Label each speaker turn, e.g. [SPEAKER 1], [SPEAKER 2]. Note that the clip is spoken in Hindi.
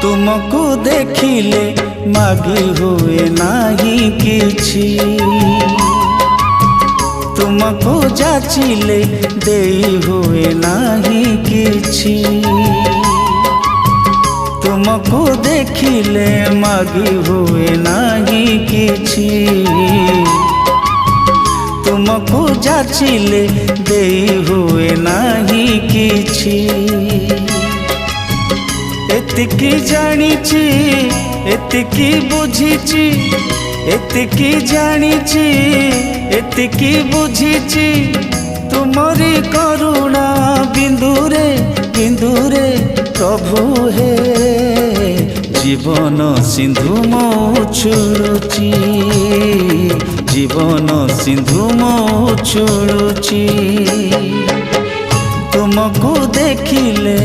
[SPEAKER 1] तुमको देखिले मागी हुए नहीं किछि, तुमको जाचिले देई हुए नहीं किछि। तुमको देखिले मागी हुए नहीं किछि, तुमको जाचिले देई हुए नहीं किछि। एतिकी जानिछि एतिकी बुझिछि, एतिकी जानिछि एतिकी बुझिछि, तुमरी करुणा बिंदुरे बिंदुरे प्रभु हे। जीवन सिंधु मो छुड़ुछि, जीवन सिंधु मो छुड़ुछि। तुमको देखिले